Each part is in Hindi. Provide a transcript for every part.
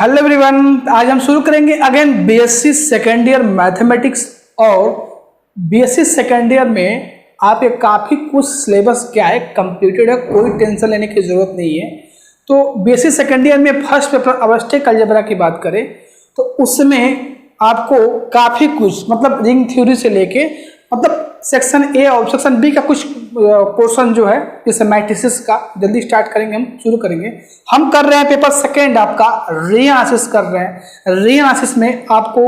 हेलो एवरीवन, आज हम शुरू करेंगे again BSc second year mathematics. और बीएससी सेकेंड ईयर में आप ये काफ़ी कुछ सिलेबस क्या है कंप्लीटेड है, कोई टेंशन लेने की ज़रूरत नहीं है। तो बीएससी सेकेंड ईयर में फर्स्ट पेपर अवस्थिक अलजेब्रा की बात करें तो उसमें आपको काफ़ी कुछ मतलब रिंग थ्योरी से लेके मतलब सेक्शन ए और सेक्शन बी का कुछ पोर्शन जो है जैसे मैट्रिसेस का जल्दी स्टार्ट करेंगे, हम शुरू करेंगे। हम कर रहे हैं पेपर सेकेंड आपका रियल एनालिसिस कर रहे हैं। रियल एनालिसिस में आपको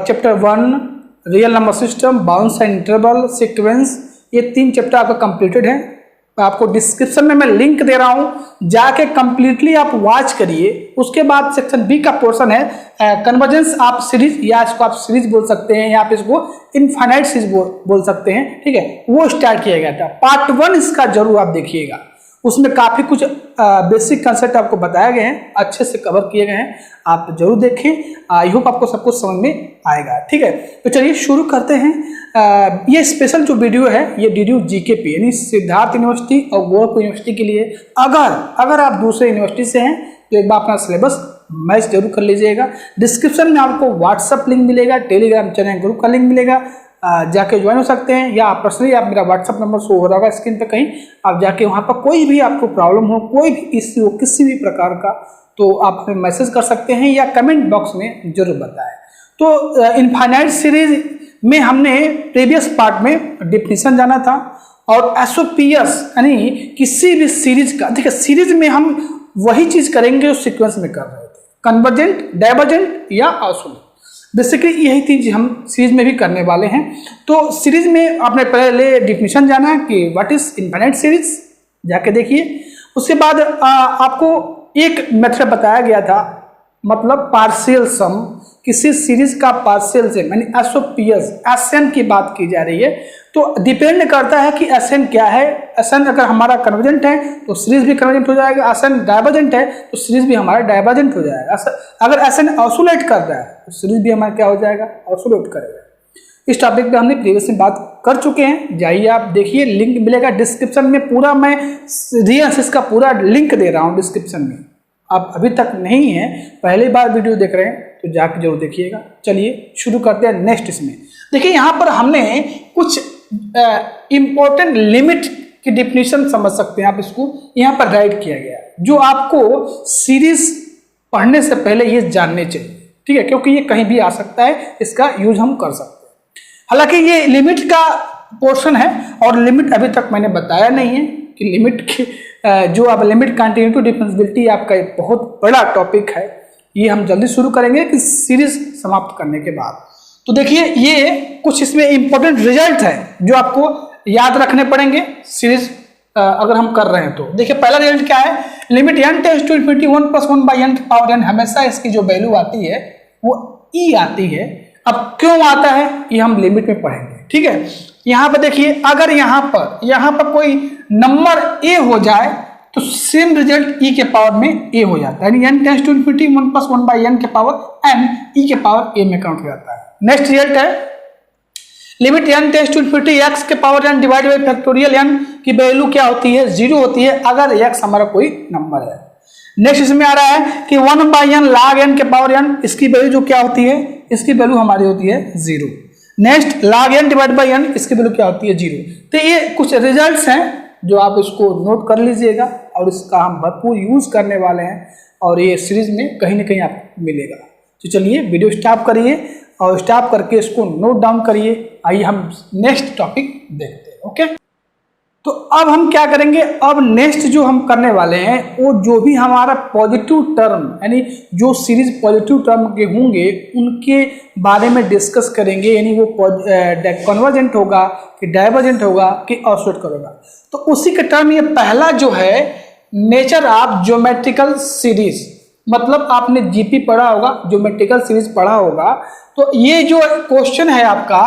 chapter 1 real number system, bounce and interval, sequence, ये 3 चैप्टर आपका कंप्लीटेड है। आपको डिस्क्रिप्शन में मैं लिंक दे रहा हूं, जाके कंप्लीटली आप वॉच करिए। उसके बाद सेक्शन बी का पोर्शन है कन्वर्जेंस आप सीरीज, या इसको आप सीरीज बोल सकते हैं या आप इसको इनफाइनाइट सीरीज बोल सकते हैं, ठीक है। वो स्टार्ट किया गया था। पार्ट 1 इसका जरूर आप देखिएगा, उसमें काफ़ी कुछ बेसिक कंसेप्ट आपको बताए गए हैं, अच्छे से कवर किए गए हैं, आप जरूर देखें। आई होप आपको सब कुछ समझ में आएगा, ठीक है। तो चलिए शुरू करते हैं। ये स्पेशल जो वीडियो है ये वीडियो जीके पे यानी सिद्धार्थ यूनिवर्सिटी और गोरखपुर यूनिवर्सिटी के लिए। अगर आप दूसरे यूनिवर्सिटी से हैं तो एक बार अपना सिलेबस मैच जरूर कर लीजिएगा। डिस्क्रिप्शन में आपको व्हाट्सअप लिंक मिलेगा, टेलीग्राम चैनल ग्रुप का लिंक मिलेगा, जाके ज्वाइन हो सकते हैं। या पर्सनली आप मेरा व्हाट्सअप नंबर शो हो रहा होगा स्क्रीन पे कहीं, आप जाके वहाँ पर कोई भी आपको प्रॉब्लम हो, कोई भी इश्यू हो किसी भी प्रकार का, तो आप हमें मैसेज कर सकते हैं या कमेंट बॉक्स में जरूर बताएं। तो इनफाइनाइट सीरीज में हमने प्रीवियस पार्ट में डिफिनीशन जाना था और एसओपीएस यानी किसी भी सीरीज का, देखिए सीरीज में हम वही चीज करेंगे जो सीक्वेंस में कर रहे थे, कन्वर्जेंट, डाइवर्जेंट या आइसोलेट। बेसिकली यही चीज हम सीरीज में भी करने वाले हैं। तो सीरीज में आपने पहले डिफिनीशन जाना है कि व्हाट इज इनफाइनाइट सीरीज, जाके देखिए। उसके बाद आपको एक मेथड बताया गया था, मतलब पार्शियल सम, किसी सीरीज का पार्शियल सम यानी एसओपीएस, एसएन की बात की जा रही है। तो डिपेंड करता है कि एसएन क्या है। एसएन अगर हमारा कन्वर्जेंट है तो सीरीज भी कन्वर्जेंट हो जाएगा, एसएन डाइवर्जेंट है तो सीरीज भी हमारा डाइवर्जेंट हो जाएगा। अगर एसएन ऑसिलेट कर रहा है तो सीरीज भी हमारा क्या हो जाएगा, ऑसिलेट करेगा। इस टॉपिक पे हमने प्रीवियस में बात कर चुके हैं, जाइए आप देखिए, लिंक मिलेगा डिस्क्रिप्शन में। पूरा मैं रियल एनालिसिस का पूरा लिंक दे रहा हूँ डिस्क्रिप्शन में। आप अभी तक नहीं है, पहली बार वीडियो देख रहे हैं तो जाकर जरूर देखिएगा। चलिए शुरू करते हैं नेक्स्ट। इसमें देखिए यहाँ पर हमने कुछ इंपॉर्टेंट लिमिट की डिफिनीशन समझ सकते हैं आप, इसको यहाँ पर राइट किया गया है, जो आपको सीरीज पढ़ने से पहले ये जानने चाहिए, ठीक है, क्योंकि ये कहीं भी आ सकता है, इसका यूज हम कर सकते हैं। हालांकि ये लिमिट का पोर्शन है और लिमिट अभी तक मैंने बताया नहीं है कि लिमिट की जो अब लिमिट कंटिन्यूटी डिफरेंशिएबिलिटी आपका एक बहुत बड़ा टॉपिक है, ये हम जल्दी शुरू करेंगे कि सीरीज समाप्त करने के बाद। तो देखिए ये कुछ इसमें इंपॉर्टेंट रिजल्ट है जो आपको याद रखने पड़ेंगे सीरीज अगर हम कर रहे हैं तो। देखिए पहला रिजल्ट क्या है, limit n tends to infinity 1 + 1 / n की पावर n, हमेशा इसकी जो वैल्यू आती है वो e आती है। अब क्यों आता है ये हम लिमिट में पढ़ेंगे, ठीक है। यहाँ पर देखिए अगर यहाँ पर कोई नंबर a हो जाए तो सेम रिजल्ट e के पावर में a हो जाता है, यानी n tends to infinity 1 + 1 / n के पावर n e के पावर a में काउंट हो जाता है। नेक्स्ट रिजल्ट है limit n tends to infinity x के power n divide by factorial n की वैल्यू क्या होती है, 0 होती है अगर x हमारा कोई नंबर है। नेक्स्ट इसमें आ रहा है कि 1/n log n के पावर n, इसकी वैल्यू जो क्या होती है, इसकी वैल्यू हमारी होती है 0। Next log n divide bye n, इसकी वैल्यू क्या होती है 0। तो ये कुछ रिजल्ट्स हैं जो आप इसको नोट कर लीजिएगा और इसका हम भरपूर यूज करने वाले हैं और ये सीरीज में कहीं ना कहीं आपको मिलेगा। तो चलिए वीडियो स्टॉप करिए और स्टॉप करके इसको नोट डाउन करिए। आइए हम नेक्स्ट टॉपिक देखते हैं, ओके। तो अब हम क्या करेंगे, अब नेक्स्ट जो हम करने वाले हैं वो जो भी हमारा पॉजिटिव टर्म यानी जो सीरीज पॉजिटिव टर्म के होंगे उनके बारे में डिस्कस करेंगे, यानी वो कन्वर्जेंट होगा कि डाइवर्जेंट होगा कि ऑसिलेट करेगा। तो उसी के टर्म ये पहला जो है नेचर ऑफ ज्योमेट्रिकल सीरीज, मतलब आपने जीपी पढ़ा होगा, ज्योमेट्रिकल सीरीज पढ़ा होगा। तो ये जो क्वेश्चन है आपका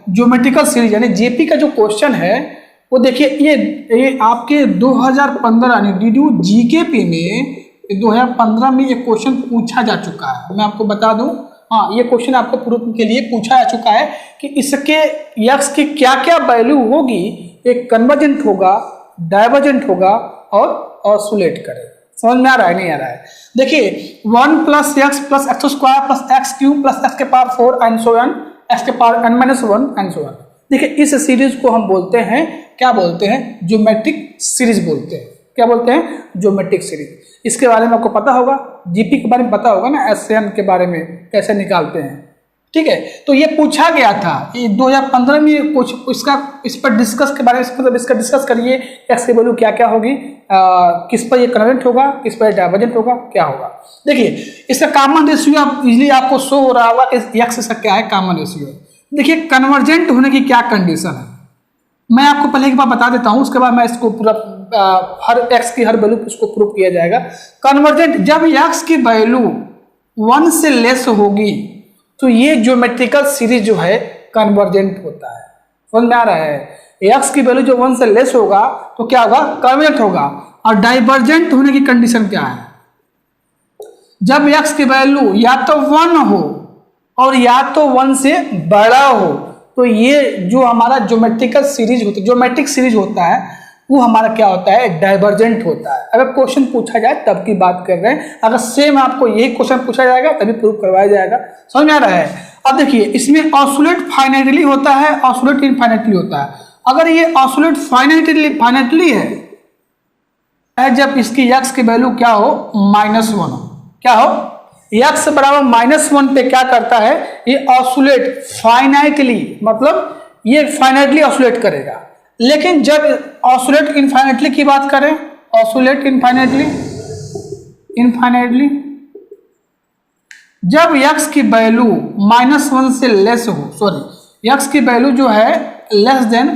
ज्योमेट्रिकल सीरीज यानी जेपी का जो क्वेश्चन है वो देखिए ये आपके 2015 यानी डीडीयू जीके में 2015 में ये क्वेश्चन पूछा जा चुका है। मैं आपको बता दूं, हाँ ये क्वेश्चन आपको प्रूफ के लिए पूछा जा चुका है कि इसके x की क्या क्या वैल्यू होगी, एक कन्वर्जेंट होगा, डाइवर्जेंट होगा और ऑसिलेट करेगा। समझ में आ रहा है नहीं आ रहा है? देखिए 1 plus x plus x square plus x cube plus x के power 4 and so on, x के power n minus 1 and so on. देखिए इस सीरीज को हम बोलते हैं, क्या बोलते हैं? ज्योमेट्रिक सीरीज बोलते हैं। क्या बोलते हैं? Geometric series. इसके बारे में आपको पता होगा, जीपी के बारे में पता होगा ना, एसएन के बारे में कैसे निकालते हैं। ठीक है, तो ये पूछा गया था, ये 2015 में कुछ इस पर डिस्कस के बारे में, मतलब इसका डिस्कस करिए, एक्स की वैल्यू क्या क्या होगी, किस पर ये कन्वर्जेंट होगा, किस पर डाइवर्जेंट होगा, क्या होगा। देखिए इसका कॉमन रेशियो आप इजीली आपको शो हो रहा होगा, एक्स इसका क्या है कॉमन रेशियो। देखिए कन्वर्जेंट होने की क्या कंडीशन है, मैं आपको पहले एक बार बता देता हूं, उसके बाद मैं इसको पूरा हर एक्स की हर वैल्यू इसको प्रूव किया जाएगा। कन्वर्जेंट जब एक्स की वैल्यू 1 से लेस होगी तो ये ज्योमेट्रिकल सीरीज जो है कन्वर्जेंट होता है। समझ में आ रहा है? एक्स की वैल्यू जो 1 से लेस होगा तो क्या होगा? कन्वर्जेंट होगा। और डाइवर्जेंट होने की कंडीशन क्या है? जब एक्स की वैल्यू या तो 1 हो और या तो 1 से बड़ा हो, तो ये जो हमारा ज्योमेट्रिकल सीरीज होता है, ज्योमेट्रिक सीरीज होता है, वो हमारा क्या होता है? डाइवर्जेंट होता है। अगर क्वेश्चन पूछा जाए तब की बात कर रहे हैं, अगर सेम आपको यही क्वेश्चन पूछा जाएगा तभी प्रूव करवाया जाएगा। समझ में आ रहा है? अब देखिए इसमें ऑसिलेट फाइनाइटली होता है, ऑसिलेट इनफाइनाइटली होता है। अगर ये ऑसिलेट फाइनाइटली है जब इसकी एक्स की वैल्यू क्या हो? -1 हो। क्या हो? एक्स बराबर -1 पे क्या करता है? ये ऑसिलेट फाइनाइटली, मतलब ये फाइनाइटली ऑसिलेट करेगा। लेकिन जब ऑसिलेट इनफाइनाइटली की बात करें, ऑसिलेट इनफाइनाइटली जब x की वैल्यू -1 से लेस हो, सॉरी x की वैल्यू जो है लेस देन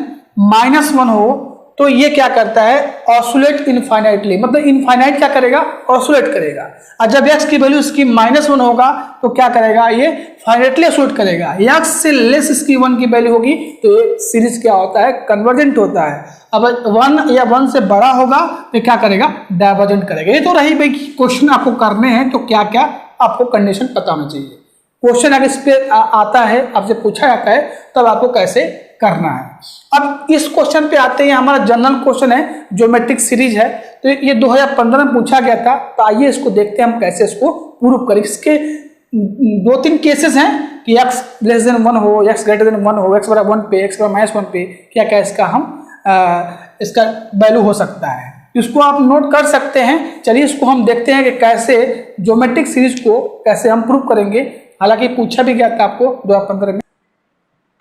-1 हो, तो ये क्या करता है? ऑसिलेट इनफाइनाइटली, मतलब इनफाइनाइट क्या करेगा? ऑसिलेट करेगा। और जब x की वैल्यू इसकी -1 होगा तो क्या करेगा? ये फाइनाइटली ऑसिलेट करेगा। x से लेस इसकी 1 की वैल्यू होगी तो ये सीरीज क्या होता है? कन्वर्जेंट होता है। अब 1 या 1 से बड़ा होगा तो क्या करेगा? डाइवर्जेंट करेगा। ये तो रही भाई क्वेश्चन आपको करने हैं, तो क्या क्या आपको कंडीशन पता होना चाहिए। क्वेश्चन अगर इस पे आता है, आपसे पूछा जाता है, तब आपको कैसे करना है। अब इस क्वेश्चन पे आते हैं, हमारा जनरल क्वेश्चन है, ज्योमेट्रिक सीरीज है, तो ये 2015 में पूछा गया था। तो आइए इसको देखते हैं हम कैसे इसको प्रूव करें। इसके 2-3 केसेस हैं कि x लेस देन 1 हो, x ग्रेटर देन 1 हो, x बराबर 1 पे, x बराबर -1 पे क्या क्या इसका हम इसका वैल्यू हो सकता है। इसको आप नोट कर सकते हैं। चलिए इसको हम देखते हैं कि कैसे ज्योमेट्रिक सीरीज को कैसे हम प्रूव करेंगे। हालांकि पूछा भी गया था आपको 2015 में।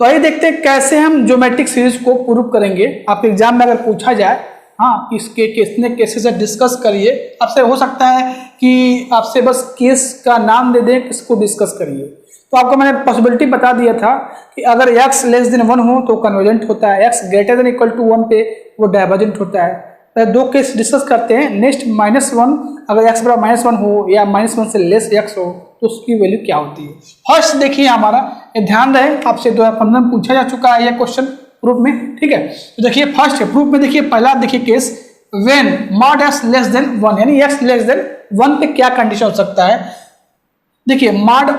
तो आइए देखते हैं कैसे हम ज्योमेट्रिक सीरीज को प्रूव करेंगे। आप एग्जाम में अगर पूछा जाए, हाँ इसके कितने केसेस से डिस्कस करिए, आपसे हो सकता है कि आपसे बस केस का नाम दे दें, इसको डिस्कस करिए। तो आपको मैंने पॉसिबिलिटी बता दिया था कि अगर x लेस देन 1 हो तो कन्वर्जेंट होता है, x greater than equal to 1 पे वो डाइवर्जेंट होता है। तो 2 केस डिस्कस करते हैं। नेक्स्ट -1, अगर x बराबर -1 हो या -1 से लेस x हो तो उसकी वैल्यू क्या होती है। फर्स्ट देखिए हमारा, ध्यान रहे आपसे 2015 में पूछा जा चुका है यह क्वेश्चन प्रूफ में। ठीक है, तो देखिए फर्स्ट प्रूफ में देखिए पहला देखिए case, when mod x less than 1, यानी x लेस देन 1 पे क्या कंडीशन हो सकता है। देखिए मॉड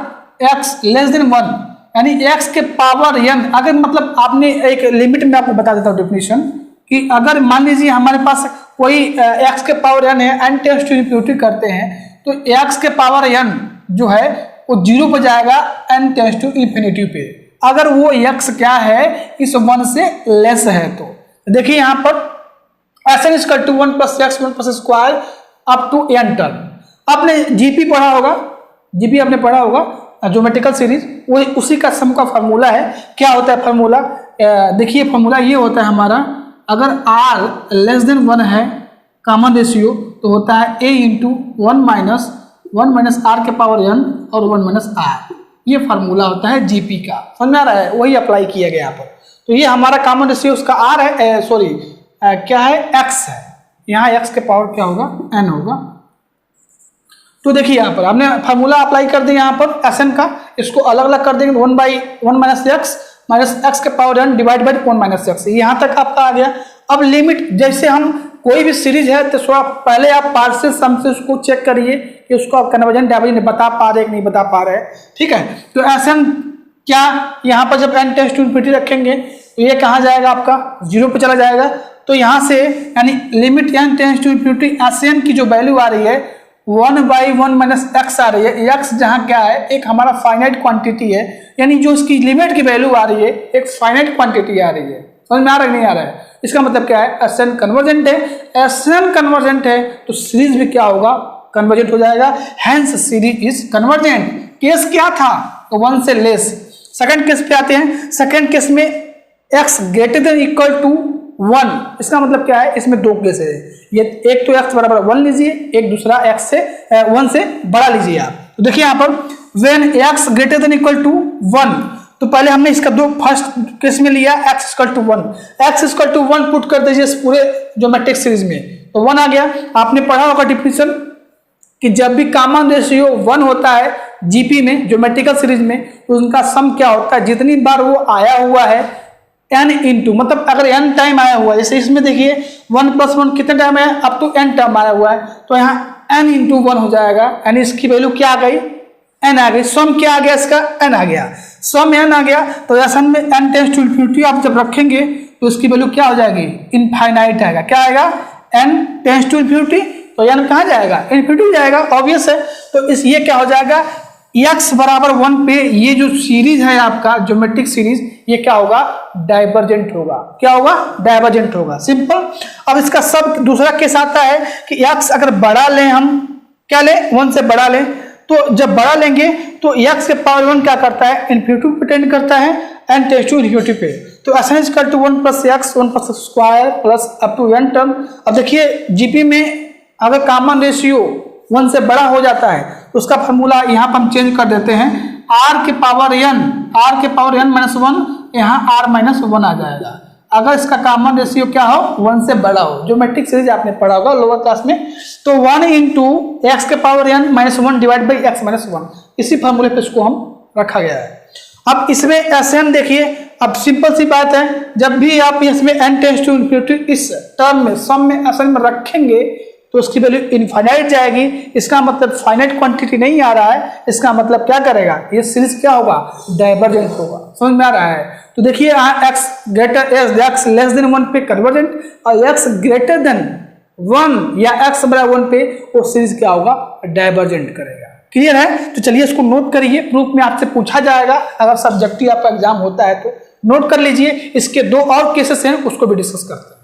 x लेस देन 1 यानी x के पावर n, अगर मतलब आपने एक लिमिट में आपको बता देता हूँ डेफिनेशन, कि अगर मान लीजिए हमारे पास कोई x के पावर n है, n टेंड्स टू इन्फिनिटी करते हैं, तो x के पावर n जो है वो 0 पर जाएगा, n टेंड्स टू इन्फिनिटी पे। अगर वो x क्या है इस 1 से लेस है तो देखिए यहाँ पर Sn equal to 1 + x 1 + square up to n term. आपने जीपी पढ़ा होगा, जीपी आपने पढ़ा होगा ज्योमेट्रिकल सीरीज, वो उसी का सम का फार्मूला है। क्या होता है फार्मूला? देखिए फार्मूला ये होता है हमारा, अगर r लेस देन 1 है कॉमन रेशियो तो होता है a इंटू 1 माइनस r के पावर n और 1 - r। ये फार्मूला होता है जीपी का। समझ में आ रहा है? वही अप्लाई किया गया यहाँ पर। तो ये हमारा कॉमन रेशियो उसका r है, सॉरी क्या है? x है। यहाँ x के पावर क्या होगा? n होगा। तो देखिए यहाँ पर हमने फार्मूला अप्लाई कर दिया यहाँ पर Sn का, इसको अलग अलग कर देंगे, 1/1 - x माइनस x के power n divide by 1 - x। यहाँ तक आपका आ गया। अब लिमिट, जैसे हम कोई भी सीरीज है तो थोड़ा पहले आप पार्शियल सम से उसको चेक करिए कि उसको आप कन्वर्जेंट डाइवर्जेंट बता पा रहे कि नहीं बता पा रहे। ठीक है, तो Sn क्या, यहाँ पर जब n टेंड्स टू इन्फिनिटी रखेंगे तो ये कहाँ जाएगा? आपका 0 पे चला जाएगा। तो यहाँ से यानी limit n tends to infinity Sn की जो वैल्यू आ रही है 1/1 माइनस एक्स आ रही है। एक्स जहाँ क्या है, एक हमारा फाइनाइट क्वांटिटी है, यानी जो इसकी लिमिट की वैल्यू आ रही है एक फाइनाइट क्वांटिटी आ रही है। समझ में आ रहा है नहीं आ रहा है? इसका मतलब क्या है, Sn कन्वर्जेंट है। Sn कन्वर्जेंट है तो सीरीज भी क्या होगा, कन्वर्जेंट हो जाएगा। Hence series is convergent. Case क्या था, तो 1 से लेस। सेकंड केस पे आते हैं। सेकंड केस में x greater than equal to 1। इसका मतलब क्या है, इसमें दो केस है। ये एक तो x बराबर 1 लीजिए, एक दूसरा x से 1 से बड़ा लीजिए आप। तो देखिए यहाँ पर when x greater than equal to 1, तो पहले हमने इसका दो फर्स्ट केस में लिया x equal to 1, x equal to 1 put कर दीजिए इस पूरे ज्योमेट्रिक सीरीज में, तो 1 आ गया। आपने पढ़ा होगा डिफिनेशन कि जब भी कॉमन रेशियो 1 होता है जीपी में, ज्योमेट्रिकल सीरीज में, तो उनका सम क्या होता है, जितनी बार वो आया हुआ है n इंटू, मतलब अगर n टाइम आया हुआ है, जैसे इसमें देखिए 1 + 1 कितने टाइम है, अप टू n टाइम आया हुआ है, तो यहाँ n इंटू 1 हो जाएगा। यानी इसकी वैल्यू क्या आ गई, n आ गई। सम क्या आ गया इसका, n आ गया। सम n आ गया तो ऐसा में n टेंड्स टू इन्फिनिटी आप जब रखेंगे तो इसकी वैल्यू क्या हो जाएगी, इनफाइनाइट आएगा। क्या आएगा, n टेंड्स टू इन्फिनिटी, तो n कहाँ जाएगा, इन्फिनिटी जाएगा, ऑब्वियस है। तो इस ये क्या हो जाएगा, x बराबर 1 पे ये जो सीरीज है आपका ज्योमेट्रिक सीरीज, ये क्या होगा, डाइवर्जेंट होगा। क्या होगा, डाइवर्जेंट होगा, सिंपल। अब इसका सब दूसरा केस आता है कि x अगर बड़ा लें, हम क्या लें, 1 से बड़ा लें, तो जब बड़ा लेंगे तो x के पावर 1 क्या करता है, इन्फिनिटी पे टेंड करता है, n टेंड्स टू इन्फिनिटी पे। तो Sn equal to 1 + x 1 + square plus up to n term. अब देखिए जीपी में अगर कॉमन रेशियो 1 से बड़ा हो जाता है तो उसका फॉर्मूला यहाँ पर हम चेंज कर देते हैं, r के पावर n -1, यहाँ r -1 आ जाएगा। अगर इसका कॉमन रेशियो क्या हो, 1 से बड़ा हो, ज्योमेट्रिक सीरीज आपने पढ़ा होगा लोअर क्लास में, तो 1 इंटू एक्स के power n -1 divide by x -1, इसी फॉर्मूले पे इसको हम रखा गया है। अब इसमें Sn देखिए, अब सिंपल सी बात है, जब भी आप इसमें n टेंड्स टू इन्फिनिटी इस टर्म में सम में Sn में रखेंगे तो उसकी वैल्यू इनफाइनाइट जाएगी। इसका मतलब फाइनाइट क्वांटिटी नहीं आ रहा है, इसका मतलब क्या करेगा, ये सीरीज क्या होगा, डाइवर्जेंट होगा। समझ में आ रहा है? तो देखिए यहाँ x लेस देन 1 पे कन्वर्जेंट, और x ग्रेटर देन 1 या x बराबर 1 पे वो सीरीज क्या होगा, डाइवर्जेंट करेगा। क्लियर है? तो चलिए इसको नोट करिए, प्रूफ में आपसे पूछा जाएगा, अगर सब्जेक्टिव आपका एग्जाम होता है तो नोट कर लीजिए। इसके दो और केसेस हैं, उसको भी डिस्कस करते हैं।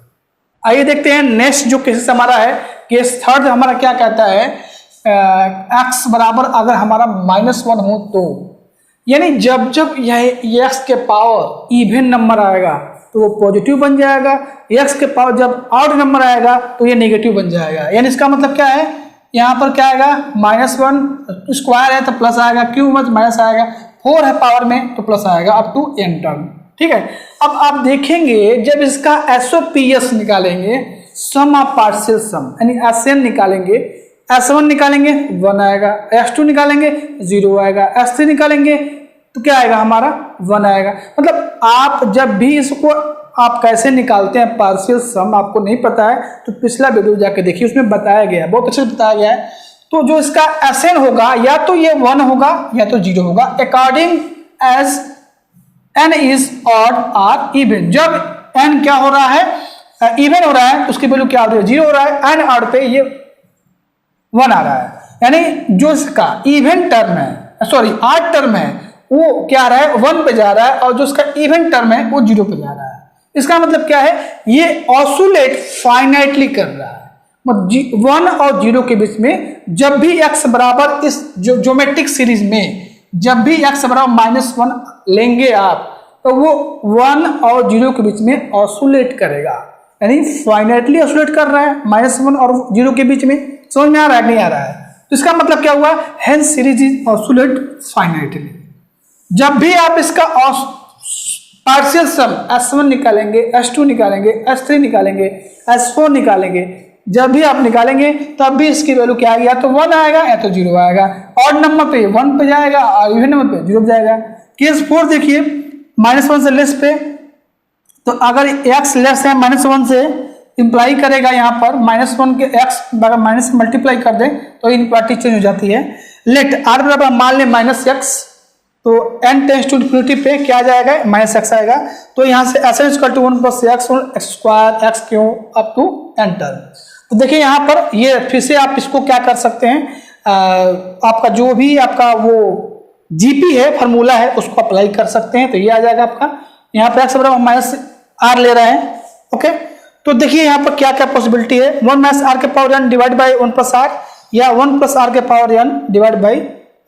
आइए देखते हैं नेक्स्ट जो केसेस हमारा है। केस थर्ड हमारा क्या कहता है, x बराबर अगर हमारा -1 हो तो, यानी जब जब यह x के पावर इवन नंबर आएगा तो वो पॉजिटिव बन जाएगा, x के पावर जब ऑड नंबर आएगा तो ये नेगेटिव बन जाएगा। यानी इसका मतलब क्या है, यहाँ पर क्या आएगा, -1 स्क्वायर है तो प्लस आएगा, क्यूब में माइनस आएगा, 4 है पावर में तो प्लस आएगा अप टू n टर्म। ठीक है, अब आप देखेंगे जब इसका SOPS निकालेंगे, सम ऑफ पार्शियल सम, यानी Sn निकालेंगे, S1 निकालेंगे 1 आएगा, S2 निकालेंगे 0 आएगा, S3 निकालेंगे तो क्या आएगा हमारा, 1 आएगा। मतलब आप जब भी इसको आप कैसे निकालते हैं पार्शियल सम, आपको नहीं पता है तो पिछला वीडियो जाके देखिए, उसमें बताया गया है, बहुत अच्छे से बताया गया है। तो जो इसका Sn होगा या तो ये 1 होगा या तो 0 होगा, according as n is odd और इवन। जब n क्या हो रहा है, इवन हो रहा है तो उसकी वैल्यू क्या हो रही है, 0 हो रहा है, n ऑड पे ये 1 आ रहा है। यानी जो इसका इवन टर्म है, सॉरी ऑड टर्म है, वो क्या आ रहा है, 1 पे जा रहा है, और जो इसका इवन टर्म है वो 0 पे जा रहा है। इसका मतलब क्या है, ये ऑसिलेट फाइनाइटली कर रहा है, मतलब 1 और 0 के बीच में। जब भी x बराबर इस ज्योमेट्रिक सीरीज में जब भी x बराबर -1 लेंगे आप, तो वो 1 और 0 के बीच में ऑसिलेट करेगा, यानी फाइनाइटली ऑसिलेट कर रहा है -1 और 0 के बीच में। समझ में आ रहा है नहीं आ रहा है? तो इसका मतलब क्या हुआ, hence series is oscillate finitely. जब भी आप इसका पार्शियल सम S1 निकालेंगे, S2 निकालेंगे, S3 निकालेंगे, S4 निकालेंगे, जब भी आप निकालेंगे तब भी इसकी वैल्यू क्या आएगी, या तो 1 आएगा या तो 0 आएगा। ऑड नंबर पे 1 पे जाएगा और इवन नंबर पे 0 पे जाएगा। केस 4 देखिए, -1 से लेस पे, तो अगर x लेस है -1 से, इंप्लाई करेगा यहाँ पर -1 के x अगर माइनस मल्टीप्लाई कर दें तो इनक्वालिटी चेंज हो जाती है। लेट r बराबर मान लें -x, तो n टेंस टू इन्फिनिटी पे क्या आ जाएगा, माइनस एक्स आएगा। तो यहाँ से S N equal to 1 plus x square x cube up to n term. तो देखिए यहाँ पर ये फिर से आप इसको क्या कर सकते हैं, आपका जो भी आपका वो जीपी है फार्मूला है उसको अप्लाई कर सकते हैं। तो ये आ जाएगा आपका, यहाँ पर एक्स बराबर माइनस आर ले रहे हैं। ओके, तो देखिए यहाँ पर क्या क्या पॉसिबिलिटी है, 1 माइनस आर के power n divide by 1 plus r या 1 प्लस आर के power n divide by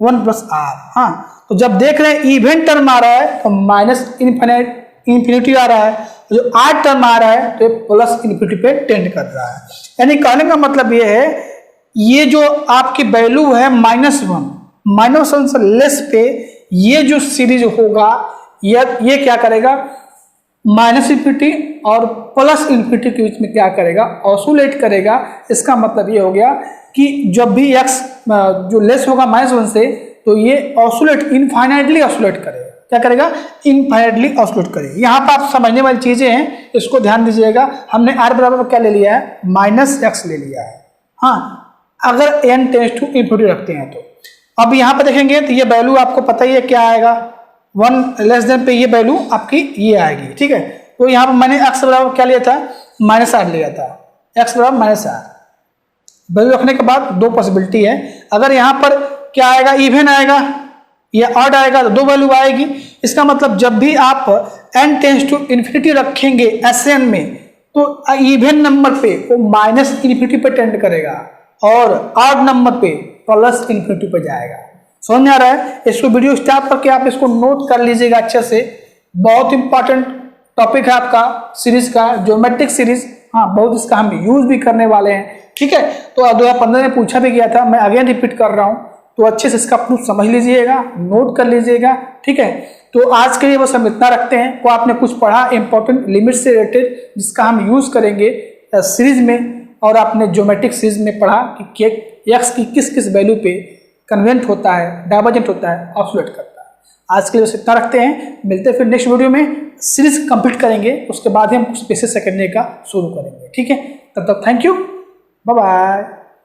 1 plus r. हाँ, तो जब देख रहे हैं इवेंट टर्म आ रहा है तो माइनस इन्फिनिटी आ रहा है, जो आर टर्म आ रहा है तो प्लस इन्फिनिटी पे टेंड कर रहा है। यानी कहने का मतलब ये है, ये जो आपकी वैल्यू है -1 से लेस पे ये जो सीरीज होगा ये क्या करेगा, माइनस इन्फिनिटी और प्लस इन्फिनिटी के बीच में क्या करेगा, ऑसुलेट करेगा। इसका मतलब ये हो गया कि जब भी x जो लेस होगा -1 से तो ये ऑसुलेट इनफाइनाइटली ऑसुलेट करेगा। क्या करेगा, इनफाइनाइटली ऑसुलेट करेगा। यहाँ पर आप समझने वाली चीजें हैं, इसको ध्यान दीजिएगा। हमने r बराबर क्या ले लिया है, -x ले लिया है। हाँ, अगर n टेंस टू इन्फिनिटी रखते हैं तो अब यहाँ पर देखेंगे तो ये वैल्यू आपको पता ही है क्या आएगा, 1 लेस देन पे ये वैल्यू आपकी ये आएगी। ठीक है, तो यहाँ पर मैंने x बराबर क्या लिया था, -r लिया था, x बराबर -r। वैल्यू रखने के बाद दो पॉसिबिलिटी है, अगर यहाँ पर क्या आएगा, इवन आएगा या ऑड आएगा तो दो वैल्यू आएगी। इसका मतलब जब भी आप n टेंस टू इन्फिनिटी रखेंगे Sn में तो इवन नंबर पे वो माइनस इन्फिनिटी पे टेंड करेगा और ऑड नंबर पे प्लस इन्फिनिटी पे जाएगा। समझ में आ रहा है? इसको वीडियो स्टॉप करके आप इसको नोट कर लीजिएगा अच्छे से। बहुत इंपॉर्टेंट टॉपिक है आपका सीरीज का, ज्योमेट्रिक सीरीज। हाँ, बहुत इसका हम यूज भी करने वाले हैं। ठीक है, तो 2015 में पूछा भी गया था, मैं अगेन रिपीट कर रहा हूँ, तो अच्छे से इसका प्रूफ समझ लीजिएगा, नोट कर लीजिएगा। ठीक है, तो आज के लिए बस हम इतना रखते हैं। तो आपने कुछ पढ़ा इंपॉर्टेंट लिमिट से रिलेटेड जिसका हम यूज करेंगे सीरीज में, और आपने ज्योमेट्रिक सीरीज में पढ़ा कि एक्स की किस किस वैल्यू पे कन्वेंट होता है, डाइवर्जेंट होता है, ऑसुलेट करता है। आज के लिए बस इतना रखते हैं, मिलते हैं फिर नेक्स्ट वीडियो में। सीरीज कंप्लीट करेंगे, उसके बाद ही हम कुछ बेसिस सीखने का शुरू करेंगे। ठीक है, तब तक थैंक यू, बाय बाय।